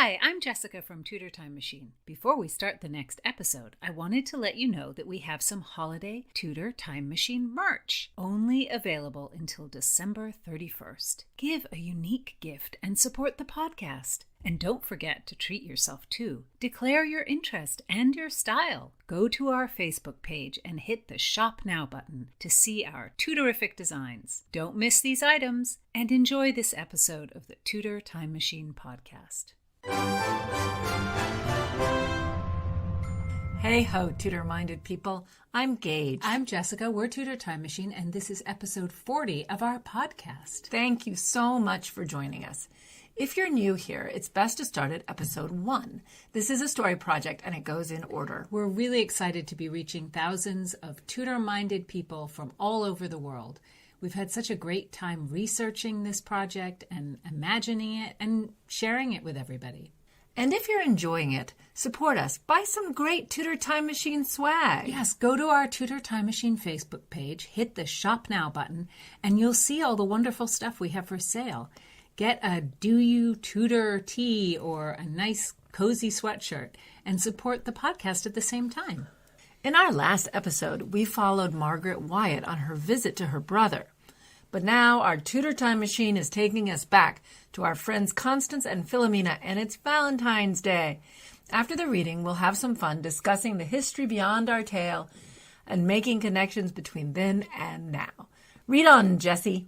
Hi, I'm Jessica from Tudor Time Machine. Before we start the next episode, I wanted to let you know that we have some holiday Tudor Time Machine merch, only available until December 31st. Give a unique gift and support the podcast. And don't forget to treat yourself too. Declare your interest and your style. Go to our Facebook page and hit the Shop Now button to see our Tudorific designs. Don't miss these items and enjoy this episode of the Tudor Time Machine podcast. Hey ho, Tudor-minded people. I'm Gage. I'm Jessica. We're Tudor Time Machine, and this is episode 40 of our podcast. Thank you so much for joining us. If you're new here, it's best to start at episode 1. This is a story project and it goes in order. We're really excited to be reaching thousands of Tudor-minded people from all over the world. We've had such a great time researching this project and imagining it and sharing it with everybody. And if you're enjoying it, support us. Buy some great Tudor Time Machine swag. Yes, go to our Tudor Time Machine Facebook page, hit the Shop Now button, and you'll see all the wonderful stuff we have for sale. Get a Do You Tudor tee or a nice cozy sweatshirt and support the podcast at the same time. In our last episode, we followed Margaret Wyatt on her visit to her brother. But now our Tudor Time Machine is taking us back to our friends Constance and Philomena, and it's Valentine's Day. After the reading, we'll have some fun discussing the history beyond our tale and making connections between then and now. Read on, Jessie.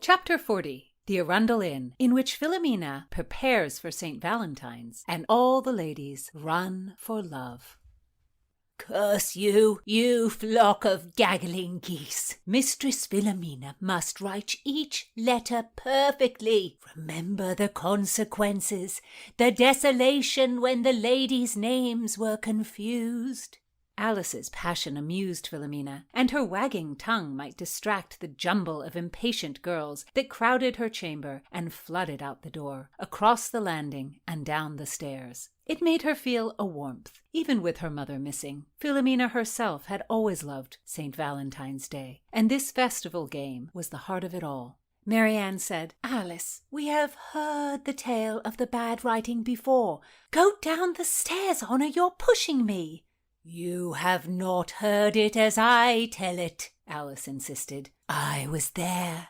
Chapter 40, The Arundel Inn, in which Philomena prepares for Saint Valentine's, and all the ladies run for love. Curse you, you flock of gaggling geese. Mistress Philomena must write each letter perfectly. Remember the consequences, the desolation when the ladies' names were confused. Alice's passion amused Philomena, and her wagging tongue might distract the jumble of impatient girls that crowded her chamber and flooded out the door, across the landing, and down the stairs. It made her feel a warmth, even with her mother missing. Philomena herself had always loved Saint Valentine's Day, and this festival game was the heart of it all. Marianne said, Alice, we have heard the tale of the bad writing before. Go down the stairs, Honor, you're pushing me. You have not heard it as I tell it, Alice insisted. I was there.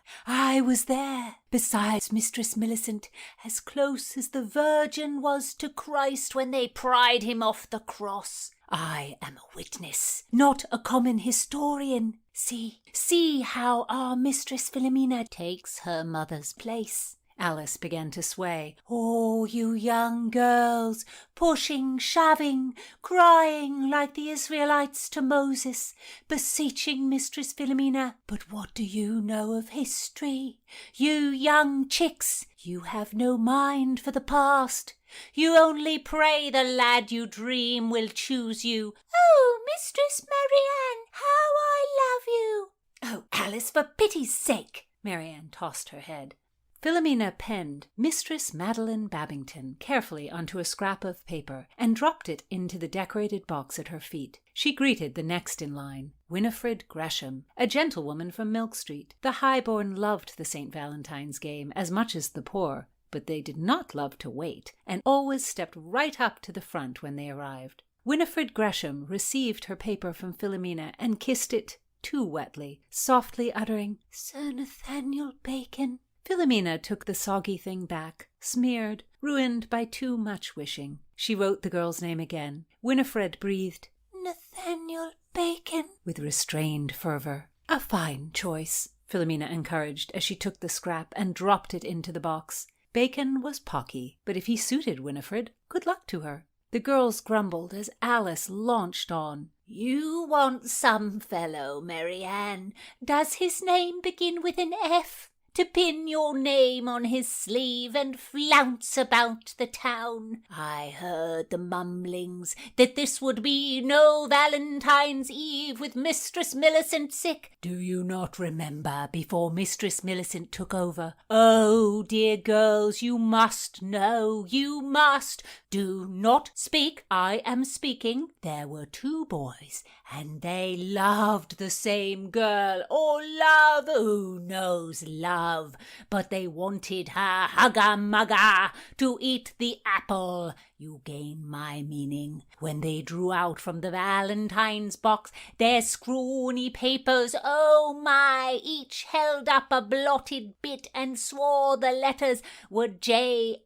Besides, Mistress Millicent, as close as the Virgin was to Christ when they pried him off the cross. I am a witness, not a common historian. See how our Mistress Philomena takes her mother's place. Alice began to sway. Oh, you young girls, pushing, shoving, crying like the Israelites to Moses, beseeching Mistress Philomena. But what do you know of history? You young chicks, you have no mind for the past. You only pray the lad you dream will choose you. Oh, Mistress Marianne, how I love you! Oh, Alice, for pity's sake! Marianne tossed her head. Philomena penned Mistress Madeline Babington carefully onto a scrap of paper and dropped it into the decorated box at her feet. She greeted the next in line, Winifred Gresham, a gentlewoman from Milk Street. The high-born loved the St. Valentine's game as much as the poor, but they did not love to wait, and always stepped right up to the front when they arrived. Winifred Gresham received her paper from Philomena and kissed it too wetly, softly uttering, Sir Nathaniel Bacon. Philomena took the soggy thing back, smeared, ruined by too much wishing. She wrote the girl's name again. Winifred breathed, Nathaniel Bacon, with restrained fervor. A fine choice, Philomena encouraged as she took the scrap and dropped it into the box. Bacon was pocky, but if he suited Winifred, good luck to her. The girls grumbled as Alice launched on. You want some fellow, Marianne. Does his name begin with an F? To pin your name on his sleeve and flounce about the town. I heard the mumblings that this would be no Valentine's Eve with Mistress Millicent sick. Do you not remember before Mistress Millicent took over? Oh, dear girls, you must know, you must. Do not speak. I am speaking. There were 2 boys, and they loved the same girl. Oh, love, who knows love? But they wanted her hugger-mugger to eat the apple. You gain my meaning. When they drew out from the Valentine's box their scrawny papers, oh my, each held up a blotted bit and swore the letters were Jane.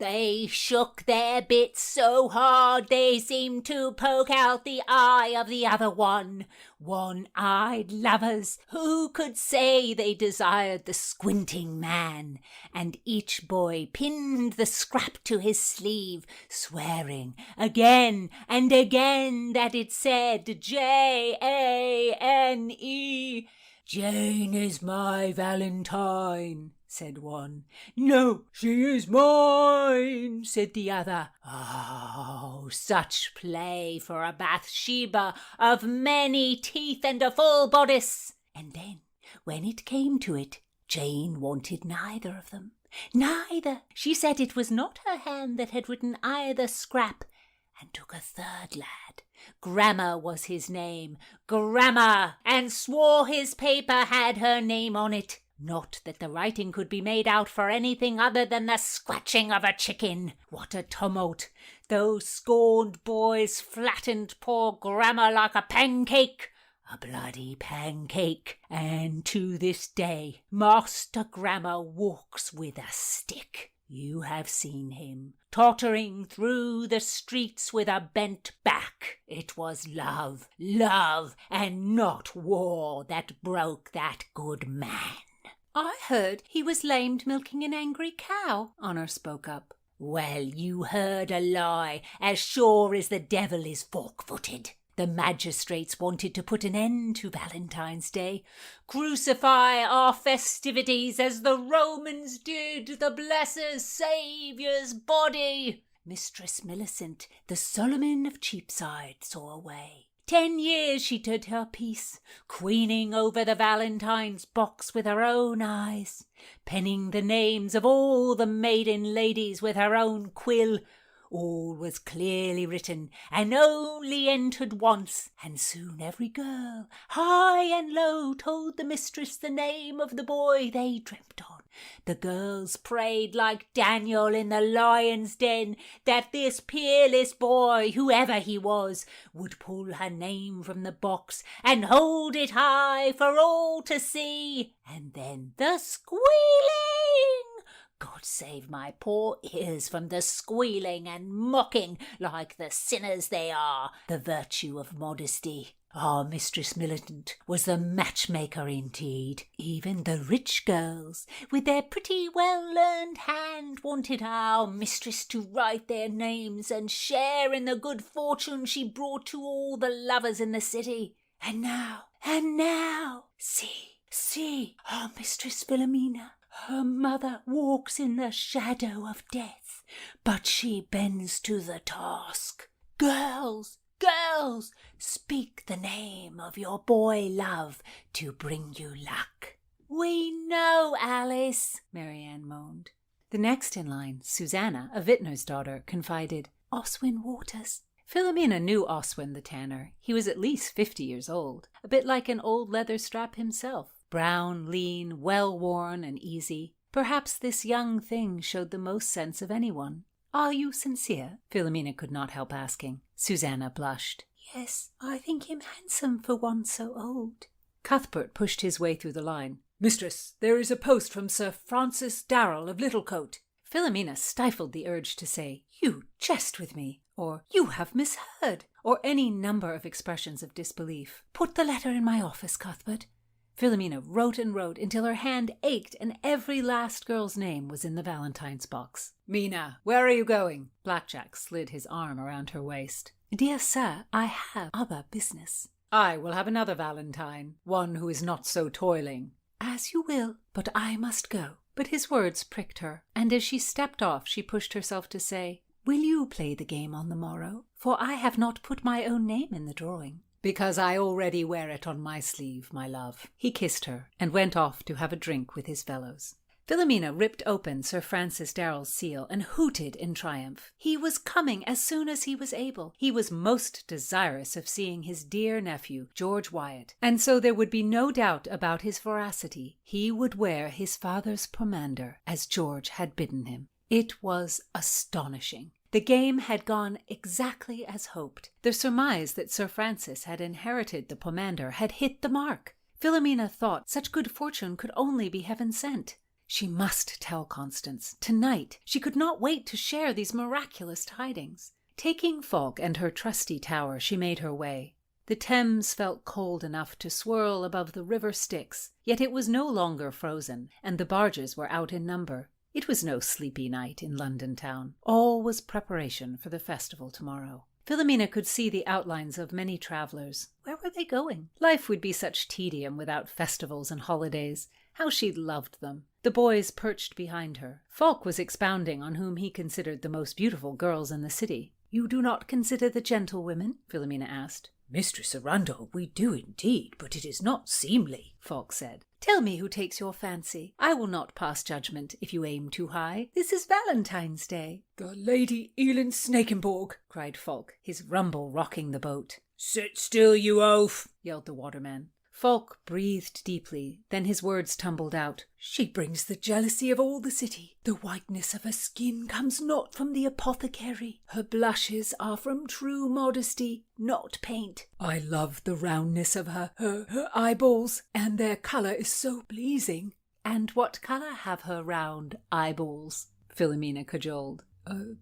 They shook their bits so hard they seemed to poke out the eye of the other one. One-eyed lovers, who could say they desired the squinting man? And each boy pinned the scrap to his sleeve, swearing again and again that it said Jane. Jane is my Valentine, said one. No, she is mine, said the other. Oh, such play for a Bathsheba of many teeth and a full bodice. And then, when it came to it, Jane wanted neither of them. Neither. She said it was not her hand that had written either scrap, and took a 3rd lad. Grammar was his name, Grammar, and swore his paper had her name on it. Not that the writing could be made out for anything other than the scratching of a chicken. What a tumult! Those scorned boys flattened poor Grammar like a pancake. A bloody pancake. And to this day, Master Grammar walks with a stick. You have seen him, tottering through the streets with a bent back. It was love, and not war that broke that good man. I heard he was lamed milking an angry cow, Honor spoke up. Well, you heard a lie, as sure as the devil is fork-footed. The magistrates wanted to put an end to Valentine's Day. Crucify our festivities as the Romans did the blessed Saviour's body. Mistress Millicent, the Solomon of Cheapside, saw a way. 10 years she did her piece, queening over the Valentine's box with her own eyes, penning the names of all the maiden ladies with her own quill. All was clearly written, and only entered once, and soon every girl, high and low, told the mistress the name of the boy they dreamt on. The girls prayed like Daniel in the lion's den that this peerless boy, whoever he was, would pull her name from the box and hold it high for all to see. And then the squealing! God save my poor ears from the squealing and mocking like the sinners they are, the virtue of modesty. Our Mistress Millicent was the matchmaker indeed. Even the rich girls, with their pretty well-learned hand, wanted our mistress to write their names and share in the good fortune she brought to all the lovers in the city. And now, see, our Mistress Philomena. Her mother walks in the shadow of death, but she bends to the task. Girls, speak the name of your boy love to bring you luck. We know, Alice, Marianne moaned. The next in line, Susanna, a vintner's daughter, confided, Oswin Waters. Philomena knew Oswin the tanner. He was at least 50 years old, a bit like an old leather strap himself. Brown, lean, well-worn and easy. Perhaps this young thing showed the most sense of anyone. Are you sincere? Philomena could not help asking. Susanna blushed. Yes, I think him handsome for one so old. Cuthbert pushed his way through the line. Mistress, there is a post from Sir Francis Darrell of Littlecote. Philomena stifled the urge to say, You jest with me, or You have misheard, or any number of expressions of disbelief. Put the letter in my office, Cuthbert. Philomena wrote and wrote until her hand ached and every last girl's name was in the Valentine's box. Mina, where are you going? Blackjack slid his arm around her waist. Dear sir, I have other business. I will have another Valentine, one who is not so toiling. As you will, but I must go. But his words pricked her, and as she stepped off she pushed herself to say, Will you play the game on the morrow? For I have not put my own name in the drawing. Because I already wear it on my sleeve, my love. He kissed her and went off to have a drink with his fellows. Philomena ripped open Sir Francis Darrell's seal and hooted in triumph. He was coming as soon as he was able. He was most desirous of seeing his dear nephew, George Wyatt, and so there would be no doubt about his veracity. He would wear his father's pomander, as George had bidden him. It was astonishing. The game had gone exactly as hoped. The surmise that Sir Francis had inherited the pomander had hit the mark. Philomena thought such good fortune could only be heaven sent. She must tell Constance, tonight. She could not wait to share these miraculous tidings. Taking Fulk and her trusty tower, she made her way. The Thames felt cold enough to swirl above the river Styx, yet it was no longer frozen, and the barges were out in number. It was no sleepy night in London town. All was preparation for the festival tomorrow. Philomena could see the outlines of many travellers. Where were they going? Life would be such tedium without festivals and holidays. How she loved them. The boys perched behind her. Fulk was expounding on whom he considered the most beautiful girls in the city. "You do not consider the gentlewomen?" Philomena asked. "Mistress Arundel, we do indeed, but it is not seemly," Fulk said. "Tell me who takes your fancy. I will not pass judgment if you aim too high. This is Valentine's Day." "The Lady Elin Snakenborg," cried Fulk, his rumble rocking the boat. "Sit still, you oaf," yelled the waterman. Fulk breathed deeply, then his words tumbled out. "She brings the jealousy of all the city. The whiteness of her skin comes not from the apothecary. Her blushes are from true modesty, not paint. I love the roundness of her eyeballs, and their colour is so pleasing." "And what colour have her round eyeballs?" Philomena cajoled.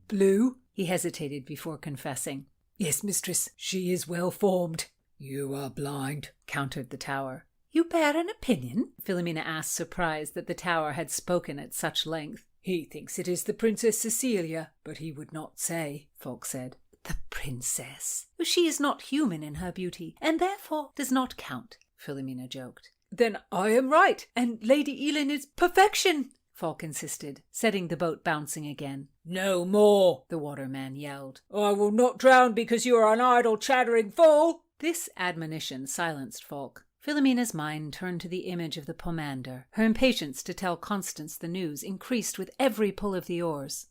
"Blue." He hesitated before confessing. "Yes, mistress, she is well formed." "You are blind," countered the tower. "You bear an opinion?" Philomena asked, surprised that the tower had spoken at such length. "He thinks it is the Princess Cecilia, but he would not say," Fulk said. "The princess! She is not human in her beauty, and therefore does not count," Philomena joked. "Then I am right, and Lady Elin is perfection," Fulk insisted, setting the boat bouncing again. "No more," the waterman yelled. "I will not drown because you are an idle, chattering fool." This admonition silenced Fulk. Philomena's mind turned to the image of the pomander. Her impatience to tell Constance the news increased with every pull of the oars.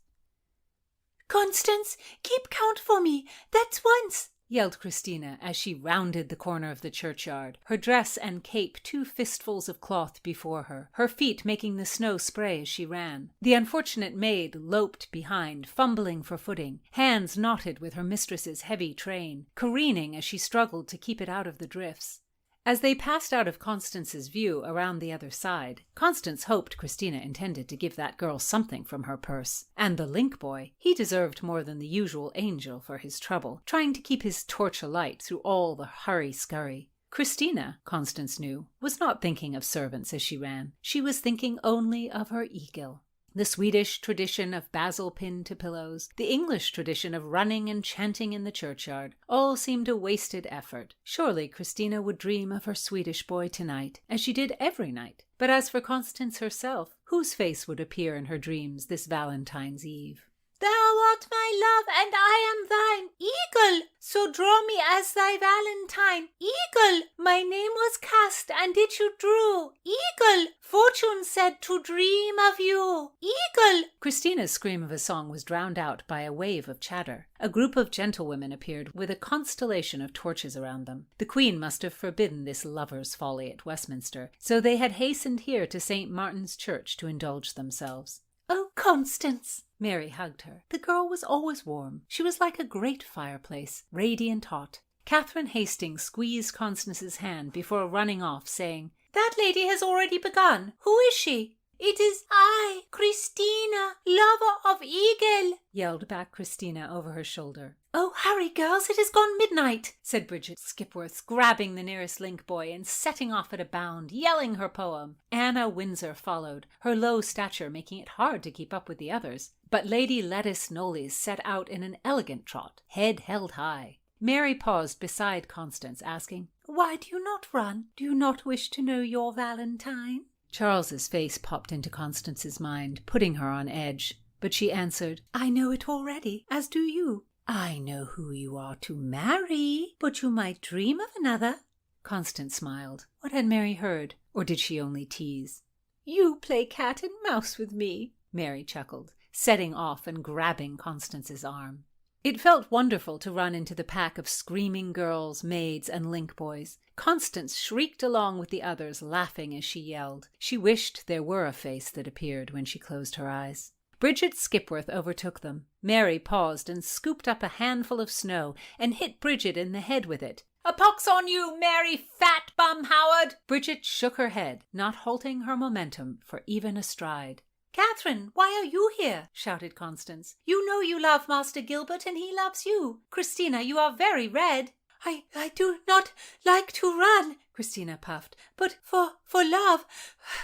"Constance, keep count for me. That's once," yelled Christina as she rounded the corner of the churchyard, her dress and cape 2 fistfuls of cloth before her, her feet making the snow spray as she ran. The unfortunate maid loped behind, fumbling for footing, hands knotted with her mistress's heavy train, careening as she struggled to keep it out of the drifts. As they passed out of Constance's view around the other side, Constance hoped Christina intended to give that girl something from her purse. And the link boy, he deserved more than the usual angel for his trouble, trying to keep his torch alight through all the hurry-scurry. Christina, Constance knew, was not thinking of servants as she ran. She was thinking only of her eagle. The Swedish tradition of basil pinned to pillows, the English tradition of running and chanting in the churchyard, all seemed a wasted effort. Surely Christina would dream of her Swedish boy tonight, as she did every night. But as for Constance herself, whose face would appear in her dreams this Valentine's Eve? "Thou art my love, and I am thine. Eagle, so draw me as thy Valentine. Eagle, my name was cast, and it you drew. Eagle, fortune said to dream of you. Eagle." Christina's scream of a song was drowned out by a wave of chatter. A group of gentlewomen appeared with a constellation of torches around them. The Queen must have forbidden this lover's folly at Westminster, so they had hastened here to St. Martin's Church to indulge themselves. "Oh, Constance!" Mary hugged her. The girl was always warm. She was like a great fireplace, radiant hot. Catherine Hastings squeezed Constance's hand before running off, saying, "That lady has already begun. Who is she?" "It is I, Christina, lover of Eagle," yelled back Christina over her shoulder. "Oh, hurry, girls, it is gone midnight," said Bridget Skipworth, grabbing the nearest link boy and setting off at a bound, yelling her poem. Anna Windsor followed, her low stature making it hard to keep up with the others. But Lady Lettice Knollys set out in an elegant trot, head held high. Mary paused beside Constance, asking, "Why do you not run? Do you not wish to know your Valentine?" Charles's face popped into Constance's mind, putting her on edge. But she answered, "I know it already, as do you." "I know who you are to marry, but you might dream of another." Constance smiled. What had Mary heard? Or did she only tease? You play cat and mouse with me, Mary chuckled, setting off and grabbing Constance's arm. It felt wonderful to run into the pack of screaming girls, maids, and link boys. Constance shrieked along with the others, laughing as she yelled. She wished there were a face that appeared when she closed her eyes. Bridget Skipworth overtook them. Mary paused and scooped up a handful of snow and hit Bridget in the head with it. "A pox on you, Mary Fat Bum Howard!" Bridget shook her head, not halting her momentum for even a stride. "Catherine, why are you here?" shouted Constance. "You know you love Master Gilbert and he loves you. Christina, you are very red." I do not like to run," Christina puffed, "but for love,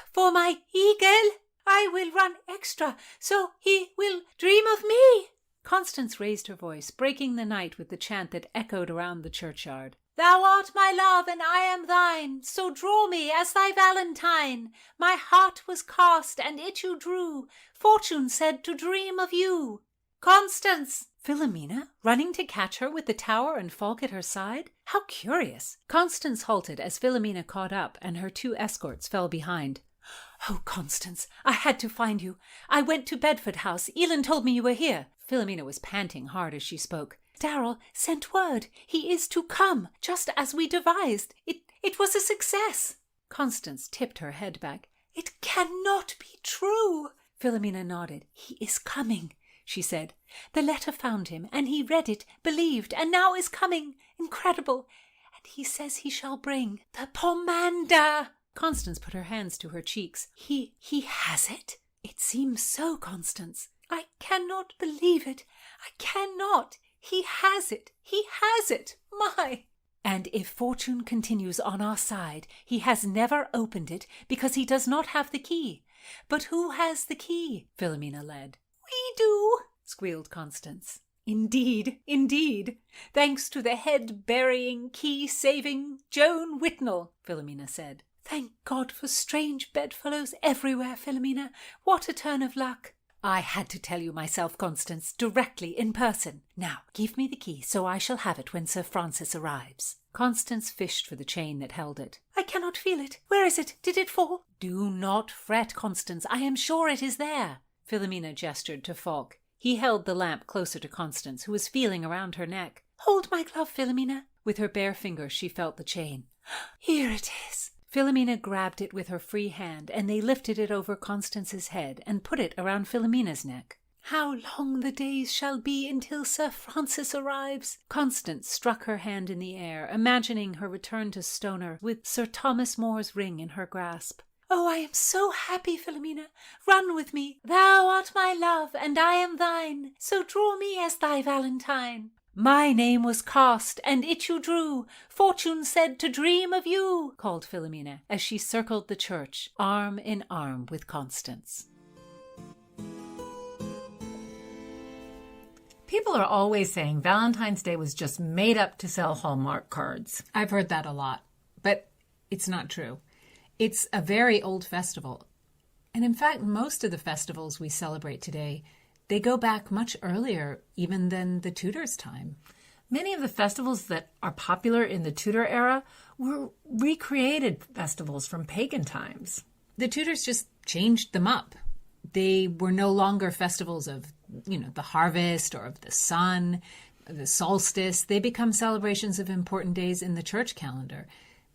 for my eagle, I will run extra, so he will dream of me." Constance raised her voice, breaking the night with the chant that echoed around the churchyard. "Thou art my love, and I am thine, so draw me as thy Valentine. My heart was cast, and it you drew. Fortune said to dream of you." "Constance!" Philomena, running to catch her with the tower and Falk at her side? How curious! Constance halted as Philomena caught up, and her two escorts fell behind. "Oh, Constance, I had to find you. I went to Bedford House. Elin told me you were here." Philomena was panting hard as she spoke. "Darrell sent word. He is to come, just as we devised. It was a success." Constance tipped her head back. "It cannot be true." Philomena nodded. "He is coming," she said. "The letter found him, and he read it, believed, and now is coming. Incredible. And he says he shall bring the pomander." Constance put her hands to her cheeks. He has it? It seems so, Constance. "I cannot believe it. I cannot. He has it. He has it. My!" "And if fortune continues on our side, he has never opened it because he does not have the key. But who has the key?" Philomena led. "We do," squealed Constance. Indeed, indeed. Thanks to the head-burying, key-saving Joan Whitnell, Philomena said. "Thank God for strange bedfellows everywhere, Philomena. What a turn of luck." "I had to tell you myself, Constance, directly in person. Now, give me the key so I shall have it when Sir Francis arrives." Constance fished for the chain that held it. "I cannot feel it. Where is it? Did it fall?" "Do not fret, Constance. I am sure it is there." Philomena gestured to Falk. He held the lamp closer to Constance, who was feeling around her neck. "Hold my glove, Philomena." With her bare fingers she felt the chain. "Here it is." Philomena grabbed it with her free hand, and they lifted it over Constance's head and put it around Philomena's neck. "How long the days shall be until Sir Francis arrives." Constance struck her hand in the air, imagining her return to Stoner with Sir Thomas More's ring in her grasp. "Oh, I am so happy, Philomena. Run with me. Thou art my love, and I am thine, so draw me as thy Valentine." "My name was cast, and it you drew. Fortune said to dream of you," called Philomena, as she circled the church, arm in arm with Constance. People are always saying Valentine's Day was just made up to sell Hallmark cards. I've heard that a lot, but it's not true. It's a very old festival. And in fact, most of the festivals we celebrate today, they go back much earlier even than the Tudors' time. Many of the festivals that are popular in the Tudor era were recreated festivals from pagan times. The Tudors just changed them up. They were no longer festivals of, the harvest or of the sun, the solstice. They become celebrations of important days in the church calendar,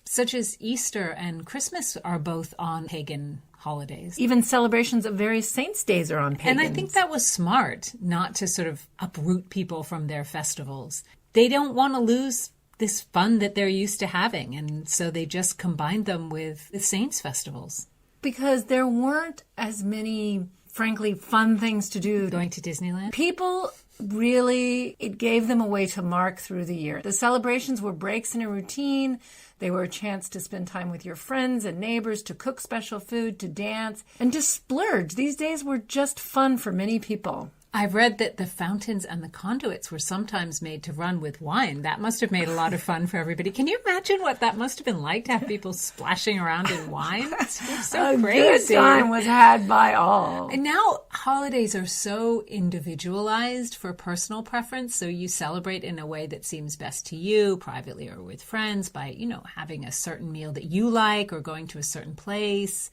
such as Easter and Christmas are both on pagan holidays. Even celebrations of various saints' days are on pagan. And I think that was smart, not to sort of uproot people from their festivals. They don't want to lose this fun that they're used to having, and so they just combined them with the saints' festivals. Because there weren't as many, frankly, fun things to do. Going to Disneyland? People really, it gave them a way to mark through the year. The celebrations were breaks in a routine. They were a chance to spend time with your friends and neighbors, to cook special food, to dance, and to splurge. These days were just fun for many people. I've read that the fountains and the conduits were sometimes made to run with wine. That must have made a lot of fun for everybody. Can you imagine what that must have been like to have people splashing around in wine? It's so crazy. A good time was had by all. And now holidays are so individualized for personal preference. So you celebrate in a way that seems best to you, privately or with friends, by, having a certain meal that you like or going to a certain place.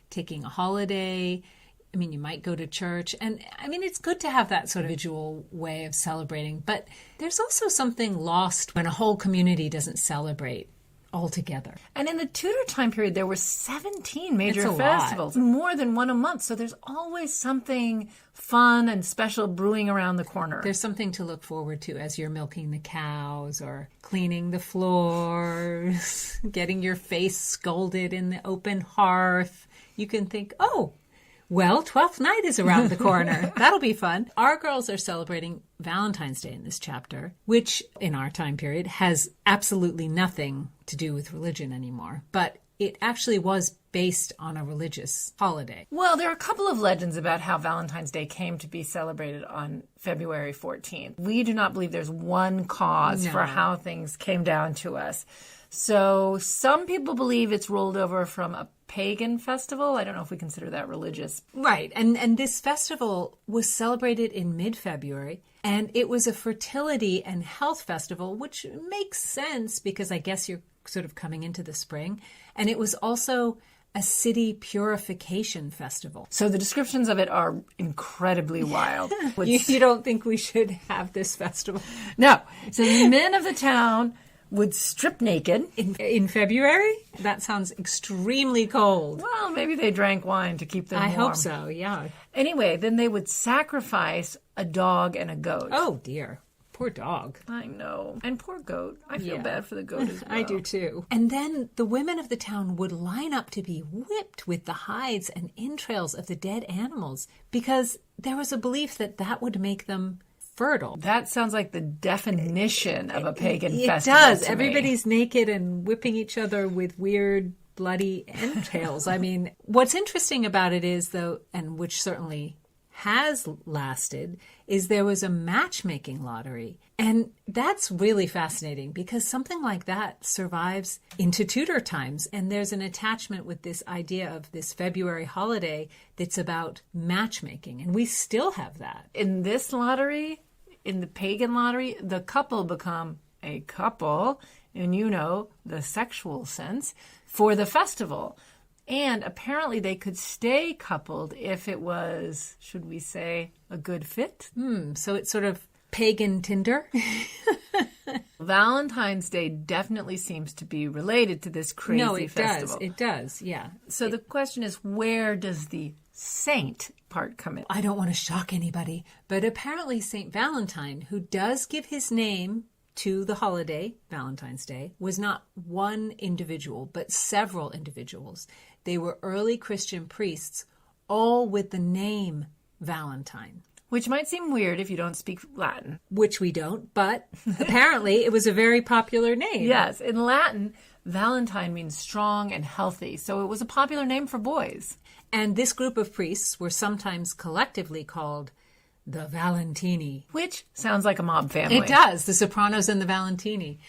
taking a holiday. I mean, you might go to church. And I mean, it's good to have that sort of individual way of celebrating. But there's also something lost when a whole community doesn't celebrate altogether. And in the Tudor time period, there were 17 major It's a festivals, more than one a month. So there's always something fun and special brewing around the corner. There's something to look forward to as you're milking the cows or cleaning the floors, getting your face scalded in the open hearth. You can think, oh, well, 12th night is around the corner. That'll be fun. Our girls are celebrating Valentine's Day in this chapter, which in our time period has absolutely nothing to do with religion anymore. But it actually was based on a religious holiday. Well, there are a couple of legends about how Valentine's Day came to be celebrated on February 14th. We do not believe there's one cause for how things came down to us. So some people believe it's rolled over from a pagan festival. I don't know if we consider that religious. Right. And this festival was celebrated in mid-February, and it was a fertility and health festival, which makes sense because I guess you're sort of coming into the spring. And it was also a city purification festival. So the descriptions of it are incredibly wild. You don't think we should have this festival? No. So the men of the town would strip naked. In February? That sounds extremely cold. Well, maybe they drank wine to keep them warm. I hope so, yeah. Anyway, then they would sacrifice a dog and a goat. Oh, dear. Poor dog. I know. And poor goat. I feel bad for the goat as well. I do too. And then the women of the town would line up to be whipped with the hides and entrails of the dead animals because there was a belief that that would make them fertile. That sounds like the definition of a pagan festival. It does. Everybody's naked and whipping each other with weird, bloody entrails. I mean, what's interesting about it is, though, and which certainly has lasted, is there was a matchmaking lottery. And that's really fascinating because something like that survives into Tudor times. And there's an attachment with this idea of this February holiday that's about matchmaking. And we still have that. In this lottery, in the pagan lottery, the couple become a couple, in, the sexual sense, for the festival. And apparently they could stay coupled if it was, should we say, a good fit. So it's sort of pagan Tinder. Valentine's Day definitely seems to be related to this crazy festival. It does, yeah. So the question is, where does the saint part come in? I don't want to shock anybody, but apparently Saint Valentine, who does give his name to the holiday, Valentine's Day, was not one individual, but several individuals. They were early Christian priests, all with the name Valentine. Which might seem weird if you don't speak Latin. Which we don't, but apparently it was a very popular name. Yes, in Latin, Valentine means strong and healthy, so it was a popular name for boys. And this group of priests were sometimes collectively called the Valentini. Which sounds like a mob family. It does, the Sopranos and the Valentini.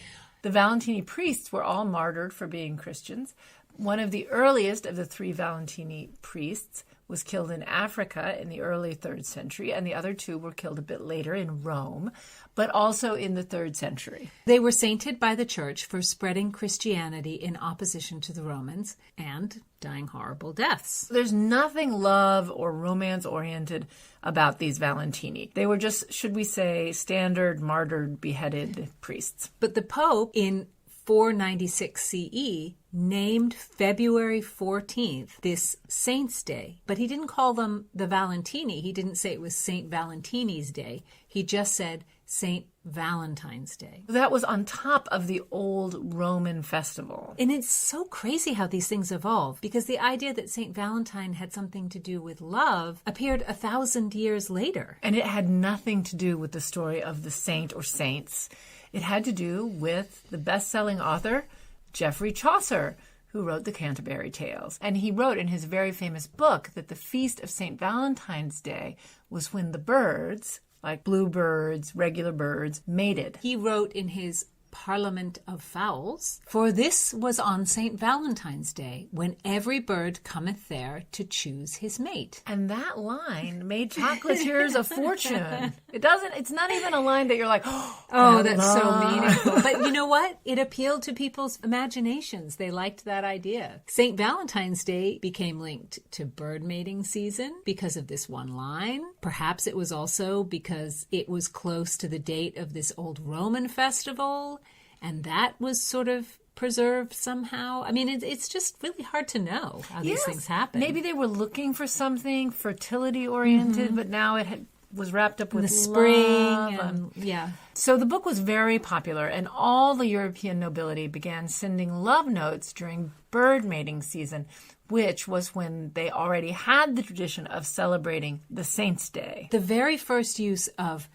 The Valentini priests were all martyred for being Christians. One of the earliest of the three Valentini priests was killed in Africa in the early 3rd century, and the other two were killed a bit later in Rome, but also in the 3rd century. They were sainted by the church for spreading Christianity in opposition to the Romans and dying horrible deaths. There's nothing love or romance-oriented about these Valentini. They were just, should we say, standard martyred, beheaded priests. But the Pope in 496 CE named February 14th this Saint's Day, but he didn't call them the Valentini. He didn't say it was Saint Valentini's Day. He just said Saint Valentine's Day. That was on top of the old Roman festival. And it's so crazy how these things evolve, because the idea that Saint Valentine had something to do with love appeared 1,000 years later. And it had nothing to do with the story of the saint or saints. It had to do with the best-selling author, Geoffrey Chaucer, who wrote the Canterbury Tales. And he wrote in his very famous book that the feast of St. Valentine's Day was when the birds, like bluebirds, regular birds, mated. He wrote in his Parliament of Fowls, for this was on Saint Valentine's Day, when every bird cometh there to choose his mate. And that line made chocolatiers a fortune. It's not even a line that you're like, oh, that's so meaningful. But you know what? It appealed to people's imaginations. They liked that idea. Saint Valentine's Day became linked to bird mating season because of this one line. Perhaps it was also because it was close to the date of this old Roman festival, and that was sort of preserved somehow. I mean, it's just really hard to know how these things happen. Maybe they were looking for something fertility-oriented, but now it was wrapped up with the spring. Love. So the book was very popular, and all the European nobility began sending love notes during bird mating season, which was when they already had the tradition of celebrating the Saint's Day. The very first use of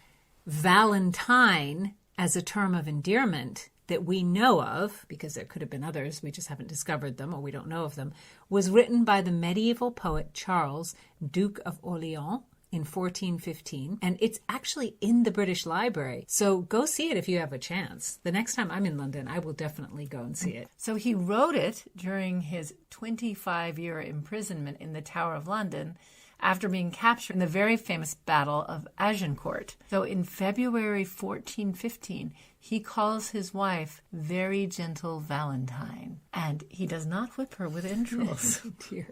Valentine as a term of endearment that we know of, because there could have been others, we just haven't discovered them or we don't know of them, was written by the medieval poet Charles, Duke of Orleans, in 1415, and it's actually in the British Library. So go see it if you have a chance. The next time I'm in London, I will definitely go and see it. So he wrote it during his 25-year imprisonment in the Tower of London after being captured in the very famous Battle of Agincourt. So in February 1415, he calls his wife Very Gentle Valentine, and he does not whip her with entrails. Oh, dear.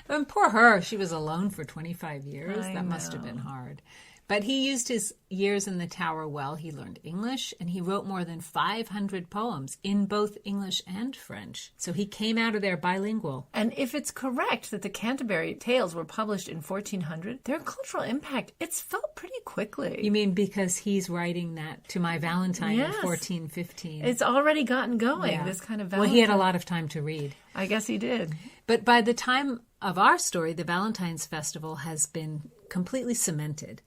And poor her, she was alone for 25 years. I That know. must have been hard. But he used his years in the Tower well. He learned English, and he wrote more than 500 poems in both English and French. So he came out of there bilingual. And if it's correct that the Canterbury Tales were published in 1400, their cultural impact, it's felt pretty quickly. You mean because he's writing that to my Valentine Yes. in 1415? It's already gotten going, Yeah. this kind of Well, Valentine. he had a lot of time to read. I guess he did. But by the time of our story, the Valentine's Festival has been completely cemented.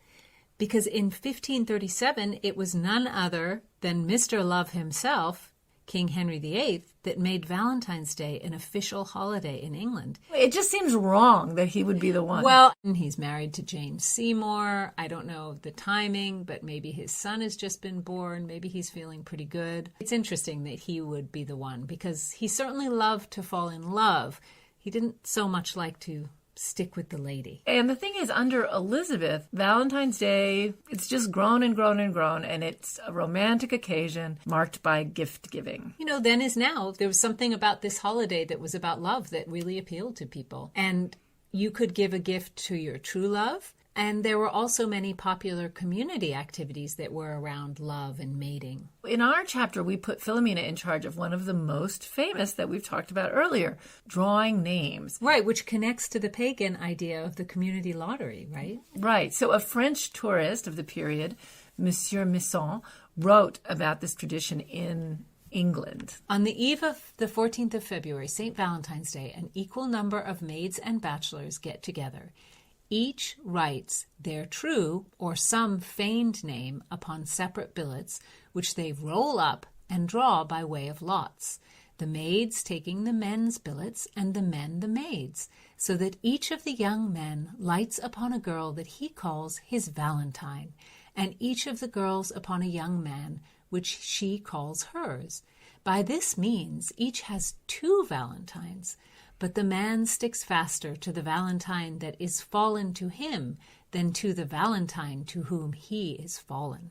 Because in 1537, it was none other than Mr. Love himself, King Henry VIII, that made Valentine's Day an official holiday in England. It just seems wrong that he would be the one. Well, he's married to Jane Seymour. I don't know the timing, but maybe his son has just been born. Maybe he's feeling pretty good. It's interesting that he would be the one, because he certainly loved to fall in love. He didn't so much like to stick with the lady. And the thing is, under Elizabeth, Valentine's Day, it's just grown and grown and grown, and it's a romantic occasion marked by gift giving. You know, then as now, there was something about this holiday that was about love that really appealed to people. And you could give a gift to your true love. And there were also many popular community activities that were around love and mating. In our chapter, we put Philomena in charge of one of the most famous that we've talked about earlier, drawing names. Right, which connects to the pagan idea of the community lottery, right? Right. So a French tourist of the period, Monsieur Misson, wrote about this tradition in England. On the eve of the 14th of February, St. Valentine's Day, an equal number of maids and bachelors get together. Each writes their true or some feigned name upon separate billets, which they roll up and draw by way of lots, the maids taking the men's billets and the men the maids, so that each of the young men lights upon a girl that he calls his Valentine, and each of the girls upon a young man, which she calls hers. By this means each has 2 Valentines, but the man sticks faster to the Valentine that is fallen to him than to the Valentine to whom he is fallen.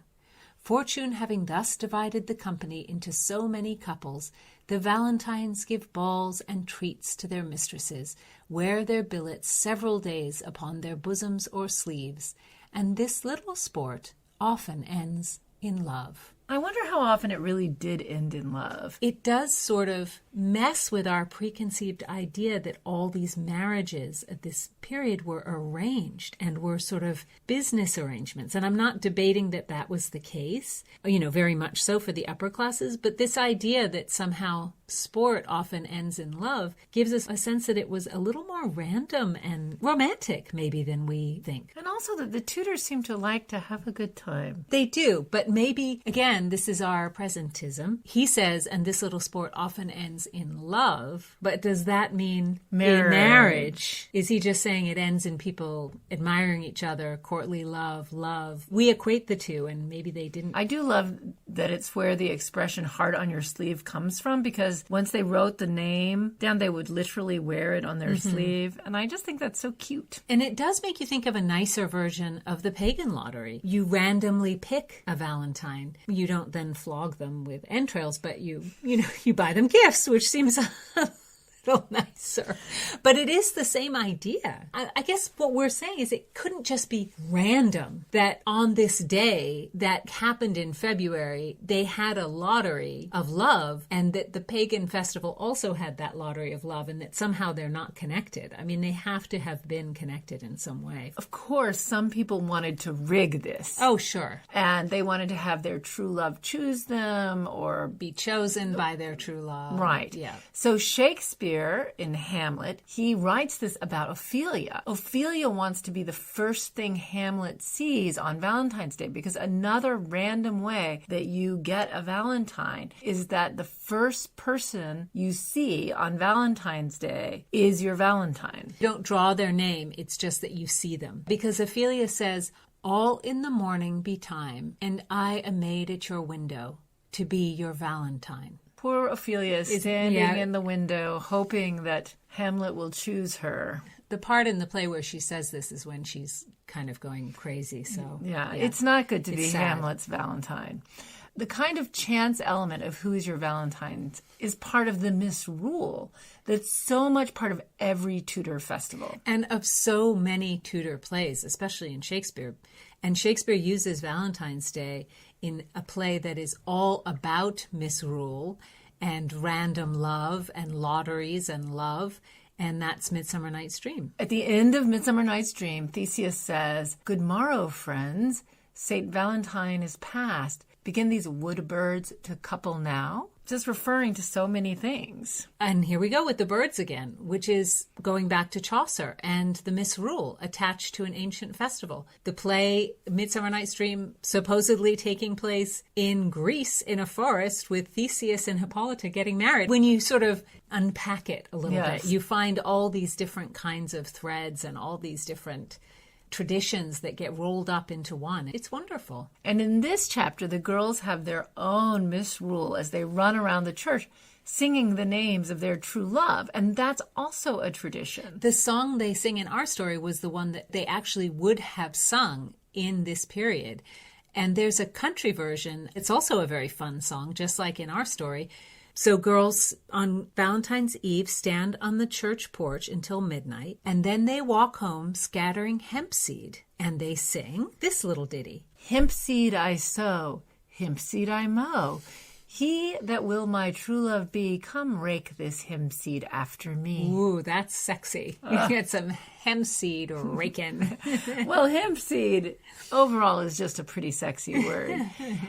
Fortune having thus divided the company into so many couples, the Valentines give balls and treats to their mistresses, wear their billets several days upon their bosoms or sleeves, and this little sport often ends in love. I wonder how often it really did end in love. It does sort of mess with our preconceived idea that all these marriages at this period were arranged and were sort of business arrangements. And I'm not debating that that was the case, you know, very much so for the upper classes. But this idea that somehow sport often ends in love gives us a sense that it was a little more random and romantic maybe than we think. And also that the Tudors seem to like to have a good time. They do, but maybe, again, again, this is our presentism. He says, and this little sport often ends in love. But does that mean marriage? Is he just saying it ends in people admiring each other, courtly love, love? We equate the two, and maybe they didn't. I do love that it's where the expression heart on your sleeve comes from, because once they wrote the name down, they would literally wear it on their sleeve. And I just think that's so cute. And it does make you think of a nicer version of the pagan lottery. You randomly pick a Valentine. You don't then flog them with entrails, but you buy them gifts, which seems a little nicer. But it is the same idea. I guess what we're saying is it couldn't just be random that on this day that happened in February, they had a lottery of love, and that the pagan festival also had that lottery of love, and that somehow they're not connected. I mean, they have to have been connected in some way. Of course, some people wanted to rig this. Oh, sure. And they wanted to have their true love choose them or be chosen by their true love. Right. Yeah. So Shakespeare in Hamlet, he writes this about Ophelia. Ophelia wants to be the first thing Hamlet sees on Valentine's Day, because another random way that you get a Valentine is that the first person you see on Valentine's Day is your Valentine. You don't draw their name, it's just that you see them. Because Ophelia says, "All in the morning betime, and I a maid at your window to be your Valentine." Poor Ophelia is standing in the window, hoping that Hamlet will choose her. The part in the play where she says this is when she's kind of going crazy. So yeah. It's not good to be sad. Hamlet's Valentine. The kind of chance element of who's your Valentine is part of the misrule that's so much part of every Tudor festival. And of so many Tudor plays, especially in Shakespeare. And Shakespeare uses Valentine's Day in a play that is all about misrule and random love and lotteries and love. And that's Midsummer Night's Dream. At the end of Midsummer Night's Dream, Theseus says, "Good morrow, friends. Saint Valentine is past. Begin these wood birds to couple now." Just referring to so many things. And here we go with the birds again, which is going back to Chaucer and the misrule attached to an ancient festival. The play Midsummer Night's Dream supposedly taking place in Greece in a forest with Theseus and Hippolyta getting married. When you sort of unpack it a little bit, you find all these different kinds of threads and all these different traditions that get rolled up into one. It's wonderful. And in this chapter, the girls have their own misrule as they run around the church singing the names of their true love. And that's also a tradition. The song they sing in our story was the one that they actually would have sung in this period. And there's a country version. It's also a very fun song, just like in our story. So girls on Valentine's Eve stand on the church porch until midnight, and then they walk home scattering hemp seed, and they sing this little ditty. Hemp seed I sow, hemp seed I mow. He that will my true love be, come rake this hemp seed after me. Ooh, that's sexy. You get some hemp seed raking. Well, hemp seed overall is just a pretty sexy word.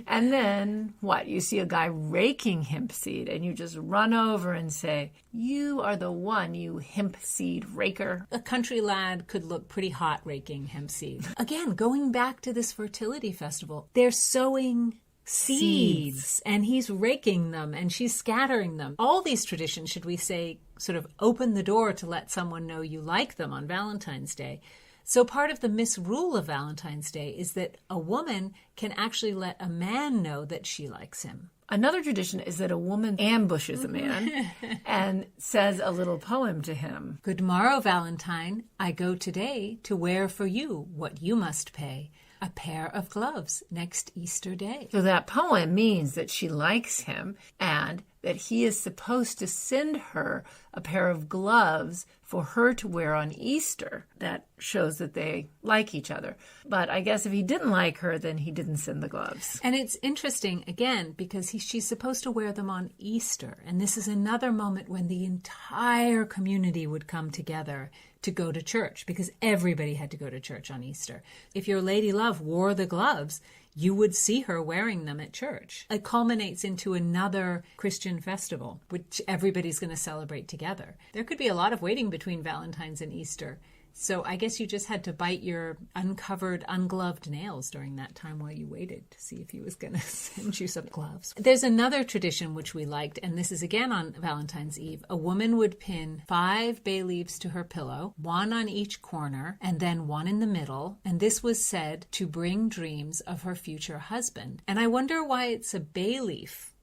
And then what? You see a guy raking hemp seed and you just run over and say, "You are the one, you hemp seed raker." A country lad could look pretty hot raking hemp seed. Again, going back to this fertility festival, they're sowing seeds, and he's raking them and she's scattering them. All these traditions, should we say, sort of open the door to let someone know you like them on Valentine's Day. So part of the misrule of Valentine's Day is that a woman can actually let a man know that she likes him. Another tradition is that a woman ambushes a man and says a little poem to him. "Good morrow, Valentine. I go today to wear for you what you must pay. A pair of gloves next Easter Day." So that poem means that she likes him and that he is supposed to send her a pair of gloves for her to wear on Easter. That shows that they like each other. But I guess if he didn't like her, then he didn't send the gloves. And it's interesting, again, because she's supposed to wear them on Easter. And this is another moment when the entire community would come together to go to church, because everybody had to go to church on Easter. If your lady love wore the gloves, you would see her wearing them at church. It culminates into another Christian festival, which everybody's going to celebrate together. There could be a lot of waiting between Valentine's and Easter. So I guess you just had to bite your uncovered, ungloved nails during that time while you waited to see if he was going to send you some gloves. There's another tradition which we liked, and this is again on Valentine's Eve. A woman would pin 5 bay leaves to her pillow, 1 on each corner, and then 1 in the middle. And this was said to bring dreams of her future husband. And I wonder why it's a bay leaf.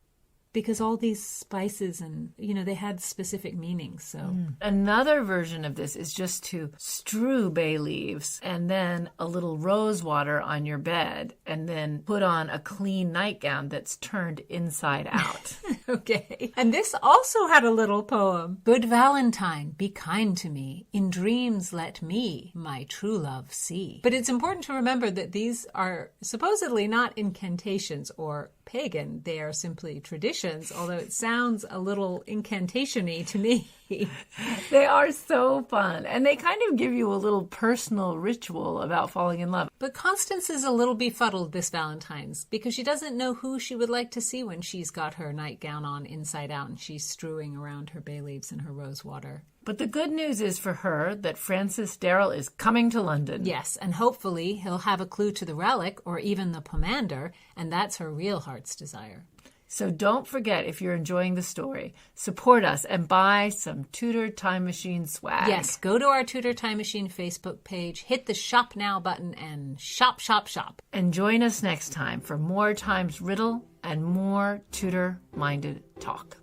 Because all these spices and, they had specific meanings, so. Another version of this is just to strew bay leaves and then a little rose water on your bed and then put on a clean nightgown that's turned inside out. Okay. And this also had a little poem. Good Valentine, be kind to me. In dreams let me my true love see. But it's important to remember that these are supposedly not incantations or pagan. They are simply traditions, although it sounds a little incantation-y to me. They are so fun, and they kind of give you a little personal ritual about falling in love. But Constance is a little befuddled this Valentine's because she doesn't know who she would like to see when she's got her nightgown on inside out and she's strewing around her bay leaves and her rose water. But the good news is for her that Francis Darrell is coming to London. Yes, and hopefully he'll have a clue to the relic or even the pomander, and that's her real heart's desire. So don't forget, if you're enjoying the story, support us and buy some Tudor Time Machine swag. Yes, go to our Tudor Time Machine Facebook page, hit the Shop Now button, and shop, shop, shop. And join us next time for more Time's Riddle and more Tudor-minded talk.